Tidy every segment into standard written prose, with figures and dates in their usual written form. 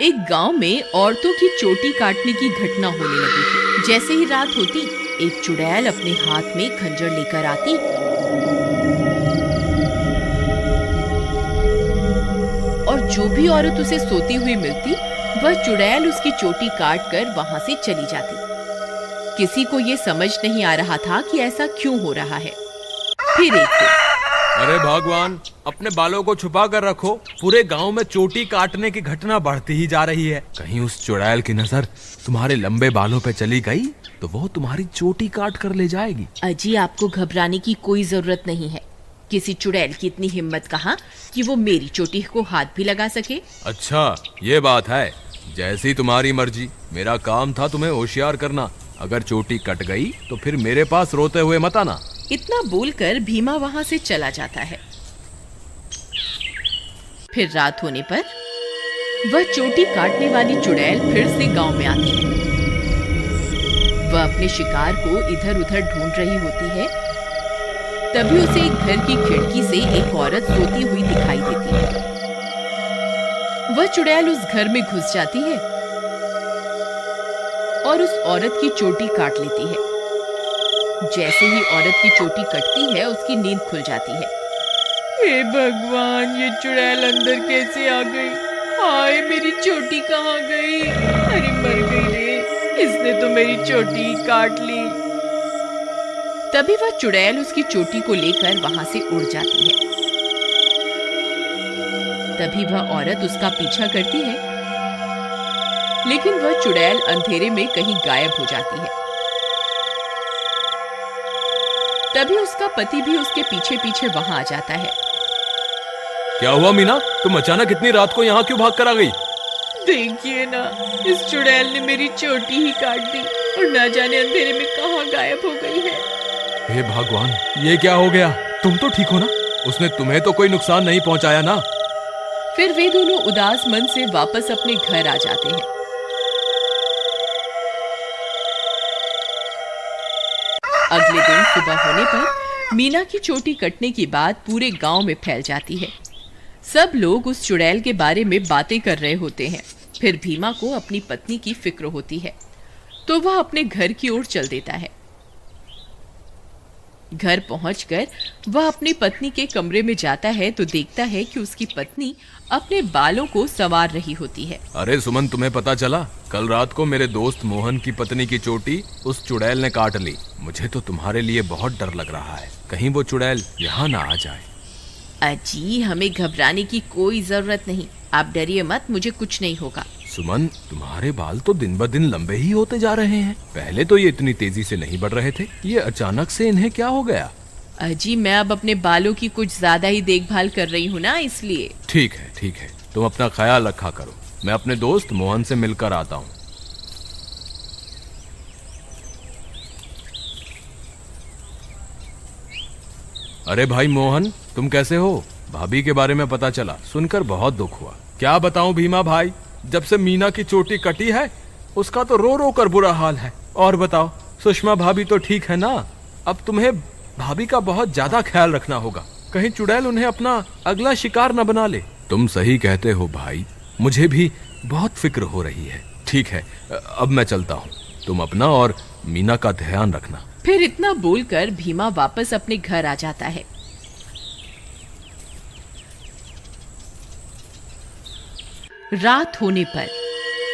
एक गांव में औरतों की चोटी काटने की घटना होने लगी थी। जैसे ही रात होती, एक चुड़ैल अपने हाथ में खंजर लेकर आती और जो भी औरत उसे सोती हुई मिलती, वह चुड़ैल उसकी चोटी काट कर वहां से चली जाती। किसी को ये समझ नहीं आ रहा था कि ऐसा क्यों हो रहा है। फिर एक दिन, अरे भगवान, अपने बालों को छुपा कर रखो। पूरे गांव में चोटी काटने की घटना बढ़ती ही जा रही है। कहीं उस चुड़ैल की नजर तुम्हारे लंबे बालों पे चली गई तो वो तुम्हारी चोटी काट कर ले जाएगी। अजी, आपको घबराने की कोई जरूरत नहीं है। किसी चुड़ैल की इतनी हिम्मत कहाँ कि वो मेरी चोटी को हाथ भी लगा सके। अच्छा, ये बात है। जैसी तुम्हारी मर्जी। मेरा काम था तुम्हें होशियार करना। अगर चोटी कट गई तो फिर मेरे पास रोते हुए मत आना। इतना बोलकर भीमा वहां से चला जाता है। फिर रात होने पर वह चोटी काटने वाली चुड़ैल फिर से गांव में आती है। वह अपने शिकार को इधर उधर ढूंढ रही होती है। तभी उसे एक घर की खिड़की से एक औरत सोती हुई दिखाई देती है। वह चुड़ैल उस घर में घुस जाती है और उस औरत की चोटी काट लेती है। जैसे ही औरत की चोटी कटती है, उसकी नींद खुल जाती है। हे भगवान, ये चुड़ैल अंदर कैसे आ गई? हाय, मेरी चोटी कहाँ गई? अरे मर गई रे, इसने तो मेरी चोटी काट ली। तभी वह चुड़ैल उसकी चोटी को लेकर वहां से उड़ जाती है। तभी वह औरत उसका पीछा करती है, लेकिन वह चुड़ैल अंधेरे में कहीं गायब हो जाती है। तभी उसका पति भी उसके पीछे पीछे वहां आ जाता है। क्या हुआ मीना, तुम अचानक इतनी रात को यहाँ क्यों भाग कर आ गई? देखिए ना, इस चुड़ैल ने मेरी चोटी ही काट दी और ना जाने अंधेरे में कहाँ गायब हो गई है। हे भगवान, ये क्या हो गया? तुम तो ठीक हो ना? उसने तुम्हें तो कोई नुकसान नहीं पहुंचाया ना? फिर वे दोनों उदास मन से वापस अपने घर आ जाते हैं। अगले दिन सुबह होने पर मीना की चोटी कटने की बात पूरे गांव में फैल जाती है। सब लोग उस चुड़ैल के बारे में बातें कर रहे होते हैं। फिर भीमा को अपनी पत्नी की फिक्र होती है, तो वह अपने घर की ओर चल देता है। घर पहुंचकर वह अपनी पत्नी के कमरे में जाता है तो देखता है कि उसकी पत्नी अपने बालों को संवार रही होती है। अरे सुमन, तुम्हें पता चला? कल रात को मेरे दोस्त मोहन की पत्नी की चोटी उस चुड़ैल ने काट ली। मुझे तो तुम्हारे लिए बहुत डर लग रहा है, कहीं वो चुड़ैल यहाँ ना आ जाए। अजी, हमें घबराने की कोई जरूरत नहीं। आप डरिए मत, मुझे कुछ नहीं होगा। सुमन, तुम्हारे बाल तो दिन ब दिन लंबे ही होते जा रहे हैं। पहले तो ये इतनी तेजी से नहीं बढ़ रहे थे। ये अचानक से इन्हें क्या हो गया? अजी, मैं अब अपने बालों की कुछ ज्यादा ही देखभाल कर रही हूँ ना, इसलिए। ठीक है, ठीक है, तुम अपना ख्याल रखा करो। मैं अपने दोस्त मोहन से मिलकर आता हूँ। अरे भाई मोहन, तुम कैसे हो? भाभी के बारे में पता चला, सुनकर बहुत दुख हुआ। क्या बताऊं भीमा भाई, जब से मीना की चोटी कटी है उसका तो रो रो कर बुरा हाल है। और बताओ, सुषमा भाभी तो ठीक है ना? अब तुम्हें भाभी का बहुत ज्यादा ख्याल रखना होगा, कहीं चुड़ैल उन्हें अपना अगला शिकार न बना ले। तुम सही कहते हो भाई, मुझे भी बहुत फिक्र हो रही है। ठीक है, अब मैं चलता हूँ। तुम अपना और मीना का ध्यान रखना। फिर इतना बोलकर भीमा वापस अपने घर आ जाता है। रात होने पर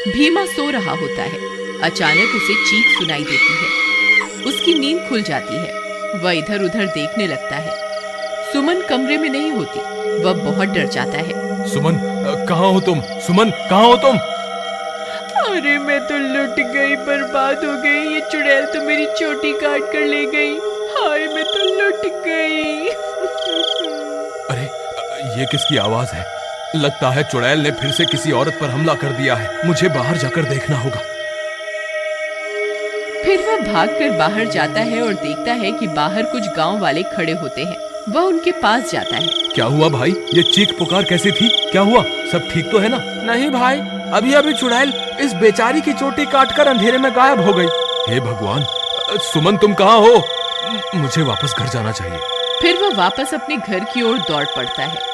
भीमा सो रहा होता है। अचानक उसे चीख सुनाई देती है। उसकी नींद खुल जाती है। वह इधर उधर देखने लगता है। सुमन कमरे में नहीं होती। वह बहुत डर जाता है। सुमन, कहाँ हो तुम? सुमन, कहाँ हो तुम? अरे, मैं तो लुट गई, बर्बाद हो गई। ये चुड़ैल तो मेरी चोटी काट कर ले गई। हाय, मैं तो लुट गई। अरे, ये किसकी आवाज है? लगता है चुड़ैल ने फिर से किसी औरत पर हमला कर दिया है। मुझे बाहर जाकर देखना होगा। फिर वह भागकर बाहर जाता है और देखता है कि बाहर कुछ गांव वाले खड़े होते हैं। वह उनके पास जाता है। क्या हुआ भाई? ये चीख पुकार कैसी थी? क्या हुआ? सब ठीक तो है ना? नहीं भाई, अभी अभी चुड़ैल इस बेचारी की चोटी काटकर अंधेरे में गायब हो गई। हे भगवान, सुमन तुम कहाँ हो? मुझे वापस घर जाना चाहिए। फिर वह वापस अपने घर की ओर दौड़ पड़ता है।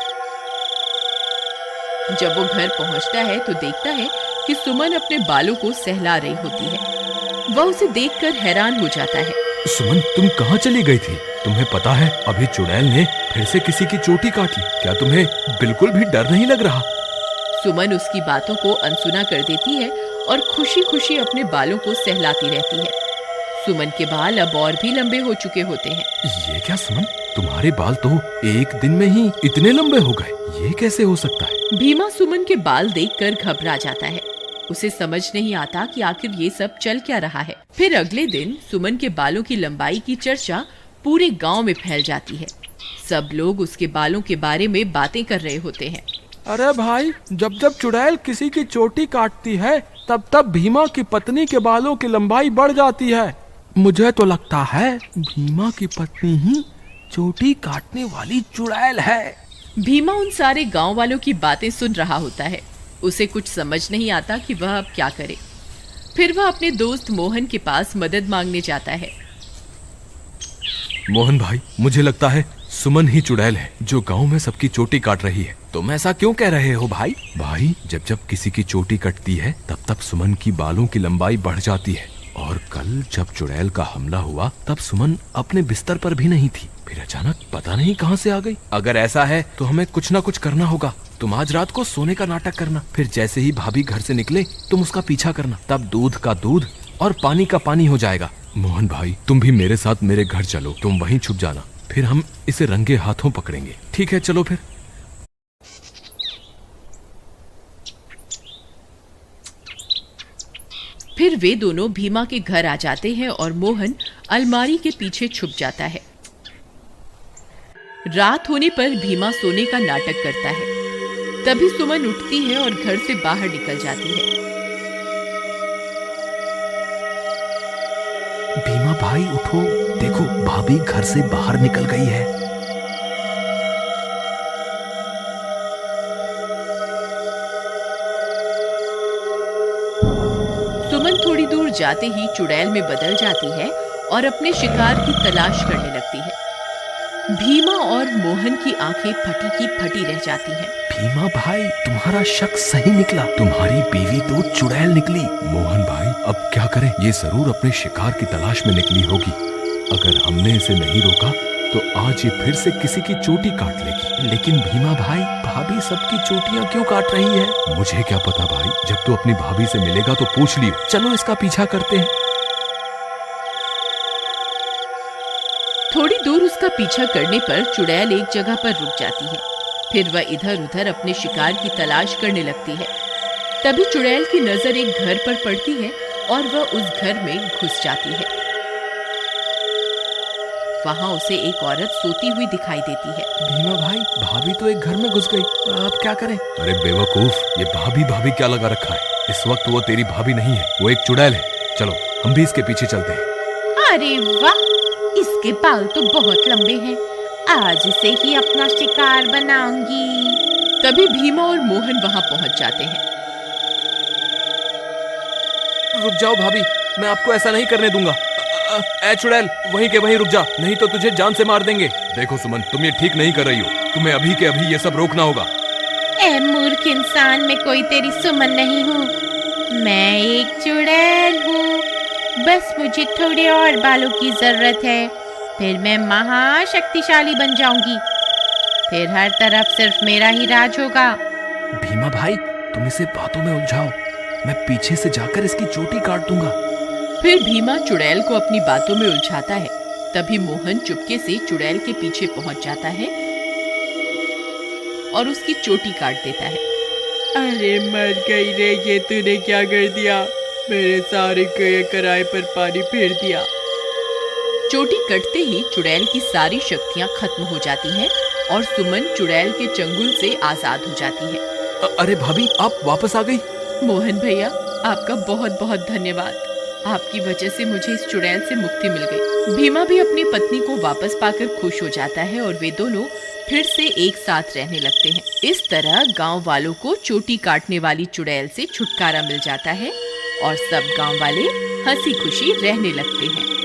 जब वो घर पहुंचता है तो देखता है कि सुमन अपने बालों को सहला रही होती है। वह उसे देखकर हैरान हो जाता है। सुमन, तुम कहाँ चली गई थी? तुम्हें पता है अभी चुड़ैल ने फिर से किसी की चोटी काट ली। क्या तुम्हें बिल्कुल भी डर नहीं लग रहा? सुमन उसकी बातों को अनसुना कर देती है और खुशी खुशी अपने बालों को सहलाती रहती है। सुमन के बाल अब और भी लंबे हो चुके होते हैं। ये क्या सुमन, तुम्हारे बाल तो एक दिन में ही इतने लंबे हो गए, ये कैसे हो सकता है? भीमा सुमन के बाल देखकर घबरा जाता है। उसे समझ नहीं आता कि आखिर ये सब चल क्या रहा है। फिर अगले दिन सुमन के बालों की लंबाई की चर्चा पूरे गांव में फैल जाती है। सब लोग उसके बालों के बारे में बातें कर रहे होते हैं। अरे भाई, जब जब चुड़ैल किसी की चोटी काटती है तब तब भीमा की पत्नी के बालों की लंबाई बढ़ जाती है। मुझे तो लगता है भीमा की पत्नी ही चोटी काटने वाली चुड़ैल है। भीमा उन सारे गांव वालों की बातें सुन रहा होता है। उसे कुछ समझ नहीं आता कि वह अब क्या करे। फिर वह अपने दोस्त मोहन के पास मदद मांगने जाता है। मोहन भाई, मुझे लगता है सुमन ही चुड़ैल है जो गांव में सबकी चोटी काट रही है। तुम ऐसा क्यों कह रहे हो भाई? भाई, जब जब किसी की चोटी कटती है तब तब सुमन की बालों की लंबाई बढ़ जाती है। और कल जब चुड़ैल का हमला हुआ तब सुमन अपने बिस्तर पर भी नहीं थी, फिर अचानक पता नहीं कहां से आ गई। अगर ऐसा है तो हमें कुछ ना कुछ करना होगा। तुम आज रात को सोने का नाटक करना, फिर जैसे ही भाभी घर से निकले तुम उसका पीछा करना, तब दूध का दूध और पानी का पानी हो जाएगा। मोहन भाई, तुम भी मेरे साथ मेरे घर चलो, तुम वहीं छुप जाना, फिर हम इसे रंगे हाथों पकड़ेंगे। ठीक है, चलो फिर। फिर वे दोनों भीमा के घर आ जाते हैं और मोहन अलमारी के पीछे छुप जाता है। रात होने पर भीमा सोने का नाटक करता है। तभी सुमन उठती है और घर से बाहर निकल जाती है। भीमा भाई उठो, देखो भाभी घर से बाहर निकल गई है। सुमन थोड़ी दूर जाते ही चुड़ैल में बदल जाती है और अपने शिकार की तलाश करने लगती है। भीमा और मोहन की आंखें फटी की फटी रह जाती हैं। भीमा भाई, तुम्हारा शक सही निकला, तुम्हारी बीवी तो चुड़ैल निकली। मोहन भाई, अब क्या करें? ये जरूर अपने शिकार की तलाश में निकली होगी। अगर हमने इसे नहीं रोका तो आज ये फिर से किसी की चोटी काट लेगी। लेकिन भीमा भाई, भाभी सबकी चोटियां क्यों काट रही है? मुझे क्या पता भाई, जब तू अपनी भाभी से मिलेगा तो पूछ लियो। चलो इसका पीछा करते हैं। थोड़ी दूर उसका पीछा करने पर चुड़ैल एक जगह पर रुक जाती है। फिर वह इधर उधर अपने शिकार की तलाश करने लगती है। तभी चुड़ैल की नजर एक घर पर पड़ती है और वह उस घर में घुस जाती है। वहां उसे एक औरत सोती हुई दिखाई देती है। भीमा भाई, भाभी तो एक घर में घुस गई, अब क्या करें? अरे बेवकूफ, ये भाभी भाभी क्या लगा रखा है? इस वक्त वो तेरी भाभी नहीं है, वो एक चुड़ैल है। चलो हम भी इसके पीछे चलते हैं। अरे वाह, इसके बाल तो बहुत लंबे हैं। आज इसे ही अपना शिकार बनाऊंगी। तभी भीमा और मोहन वहां पहुंच जाते हैं। रुक जाओ भाभी, मैं आपको ऐसा नहीं करने दूंगा। ए चुड़ैल, वहीं के वहीं रुक जा, नहीं तो तुझे जान से मार देंगे। देखो सुमन, तुम ये ठीक नहीं कर रही हो, तुम्हें अभी के अभी ये सब रोकना होगा। ए मूर्ख इंसान, मैं कोई तेरी सुमन नहीं हूँ, मैं एक चुड़ैल हूँ। बस मुझे थोड़े और बालों की जरूरत है, फिर मैं महाशक्तिशाली बन जाऊंगी। फिर हर तरफ सिर्फ मेरा ही राज होगा। भीमा भाई, तुम इसे बातों में उलझाओ, मैं पीछे से जाकर इसकी चोटी काट दूंगा। फिर भीमा चुड़ैल को अपनी बातों में उलझाता है। तभी मोहन चुपके से चुड़ैल के पीछे पहुंच जाता है और उसकी चोटी काट देता है। अरे मर गई रे, ये तूने क्या कर दिया? मेरे सारे कराए पर पानी फेर दिया। चोटी कटते ही चुड़ैल की सारी शक्तियां खत्म हो जाती हैं और सुमन चुड़ैल के चंगुल से आजाद हो जाती है। अरे भाभी, आप वापस आ गई? मोहन भैया, आपका बहुत बहुत धन्यवाद। आपकी वजह से मुझे इस चुड़ैल से मुक्ति मिल गई। भीमा भी अपनी पत्नी को वापस पाकर खुश हो जाता है और वे दोनों फिर से एक साथ रहने लगते हैं। इस तरह गांव वालों को चोटी काटने वाली चुड़ैल से छुटकारा मिल जाता है और सब गांव वाले हंसी खुशी रहने लगते हैं।